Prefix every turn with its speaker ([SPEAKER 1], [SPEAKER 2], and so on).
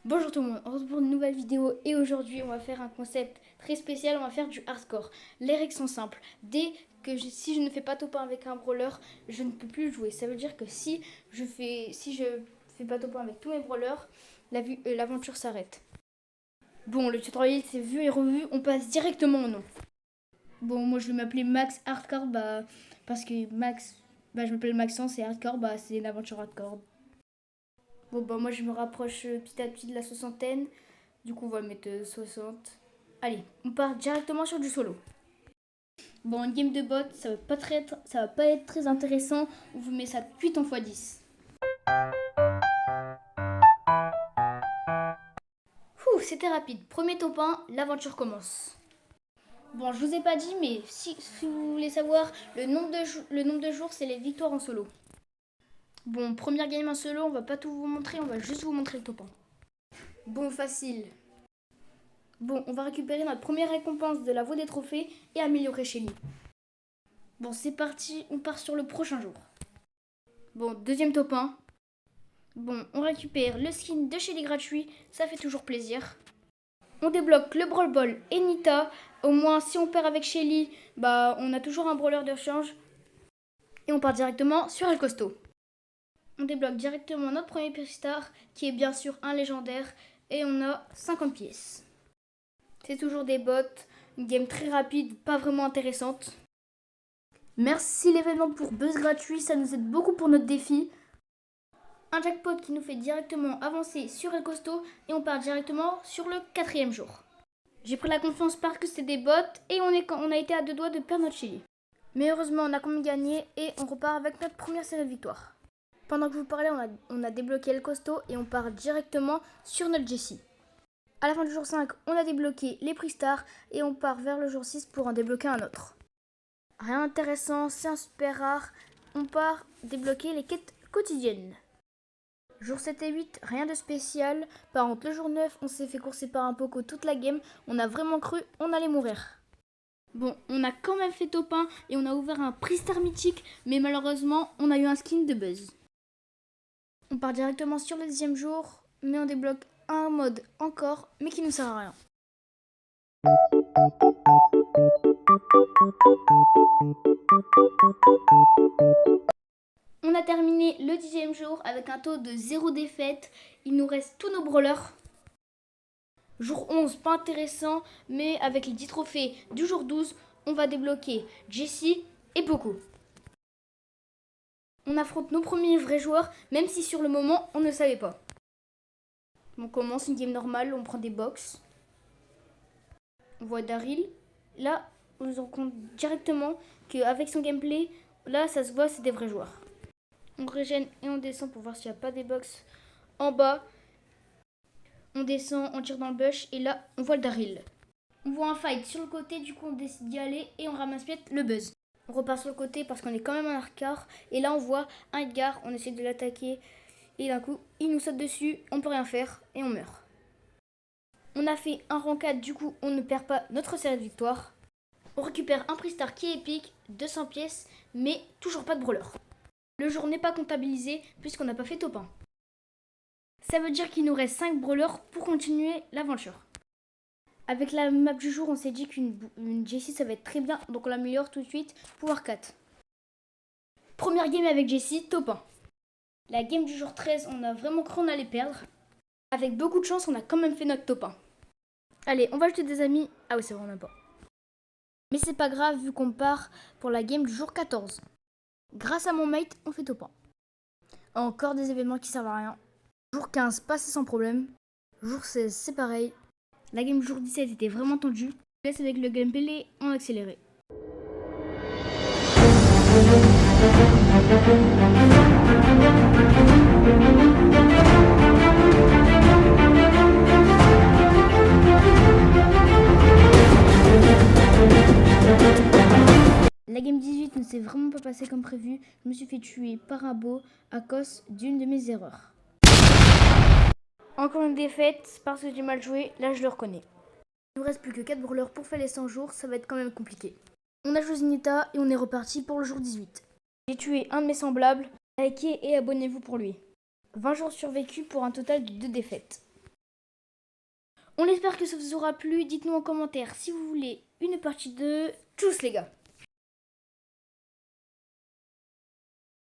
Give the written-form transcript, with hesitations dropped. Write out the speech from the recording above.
[SPEAKER 1] Bonjour tout le monde, on se retrouve pour une nouvelle vidéo et aujourd'hui on va faire un concept très spécial, on va faire du hardcore. Les règles sont simples, si je ne fais pas top 1 avec un brawler, je ne peux plus jouer. Ça veut dire que si je fais pas top 1 avec tous mes brawlers, l'aventure s'arrête. Bon, le tutoriel c'est vu et revu, on passe directement au nom. Bon, moi je vais m'appeler Max Hardcore, parce que je m'appelle Maxence et Hardcore, c'est une aventure hardcore. Bon, moi je me rapproche petit à petit de la soixantaine. Du coup, on va mettre 60. Allez, on part directement sur du solo. Bon, une game de bot, ça va pas être très intéressant. On vous met ça de 8 en x10. C'était rapide. Premier top 1, l'aventure commence. Bon, je vous ai pas dit, mais si vous voulez savoir, le nombre de jours, c'est les victoires en solo. Bon, première game en solo, on va pas tout vous montrer, on va juste vous montrer le top 1. Bon, facile. Bon, on va récupérer notre première récompense de la voie des trophées et améliorer Shelly. Bon, c'est parti, on part sur le prochain jour. Bon, deuxième top 1. Bon, on récupère le skin de Shelly gratuit, ça fait toujours plaisir. On débloque le Brawl Ball et Nita. Au moins, si on perd avec Shelly, on a toujours un brawler de change. Et on part directement sur El Costo. On débloque directement notre premier P-Star, qui est bien sûr un légendaire. Et on a 50 pièces. C'est toujours des bots, une game très rapide, pas vraiment intéressante. Merci l'événement pour buzz gratuit, ça nous aide beaucoup pour notre défi. Un jackpot qui nous fait directement avancer sur El Costo et on part directement sur le 4e jour. J'ai pris la confiance parce que c'est des bots et on a été à 2 doigts de perdre notre Shelly. Mais heureusement on a quand même gagné et on repart avec notre première série de victoires. Pendant que je vous parlais, on a débloqué El Costo et on part directement sur notre Jessie. À la fin du jour 5, on a débloqué les prix stars et on part vers le jour 6 pour en débloquer un autre. Rien d'intéressant, c'est un super rare. On part débloquer les quêtes quotidiennes. Jour 7 et 8, rien de spécial. Par contre, le jour 9, on s'est fait courser par un Poco toute la game. On a vraiment cru on allait mourir. Bon, on a quand même fait top 1 et on a ouvert un prix star mythique. Mais malheureusement, on a eu un skin de buzz. On part directement sur le 10e jour. Mais on débloque un mode encore, mais qui ne sert à rien. On a terminé le 10e jour avec un taux de 0 défaite. Il nous reste tous nos brawlers. Jour 11, pas intéressant, mais avec les 10 trophées du jour 12, on va débloquer Jessie et Poco. On affronte nos premiers vrais joueurs, même si sur le moment, on ne savait pas. On commence une game normale, on prend des box. On voit Daryl. Là, on se rend compte directement qu'avec son gameplay, là, ça se voit, c'est des vrais joueurs. On régène et on descend pour voir s'il n'y a pas des box en bas. On descend, on tire dans le bush et là, on voit le Daryl. On voit un fight sur le côté, du coup on décide d'y aller et on ramasse vite le buzz. On repart sur le côté parce qu'on est quand même un hardcore. Et là on voit un Edgar, on essaie de l'attaquer. Et d'un coup, il nous saute dessus, on peut rien faire et on meurt. On a fait un rang 4, du coup on ne perd pas notre série de victoires. On récupère un prix star qui est épique, 200 pièces, mais toujours pas de brawler. Le jour n'est pas comptabilisé puisqu'on n'a pas fait top 1. Ça veut dire qu'il nous reste 5 brawlers pour continuer l'aventure. Avec la map du jour, on s'est dit qu'une Jessie ça va être très bien, donc on l'améliore tout de suite, pouvoir 4. Première game avec Jessie, top 1. La game du jour 13, on a vraiment cru on allait perdre. Avec beaucoup de chance, on a quand même fait notre top 1. Allez, on va ajouter des amis. Ah oui, c'est vrai, on n'a pas. Mais c'est pas grave vu qu'on part pour la game du jour 14. Grâce à mon mate, on fait top 1. Encore des événements qui servent à rien. Jour 15, passé sans problème. Jour 16, c'est pareil. La game jour 17 était vraiment tendue. Je laisse avec le gameplay en accéléré. La game 18 ne s'est vraiment pas passée comme prévu. Je me suis fait tuer par un bot à cause d'une de mes erreurs. Encore une défaite parce que j'ai mal joué, là je le reconnais. Il nous reste plus que 4 brawlers pour faire les 100 jours, ça va être quand même compliqué. On a choisi Nita et on est reparti pour le jour 18. J'ai tué un de mes semblables, likez et abonnez-vous pour lui. 20 jours survécus pour un total de 2 défaites. On espère que ça vous aura plu. Dites-nous en commentaire si vous voulez une partie 2. Tchuss les gars!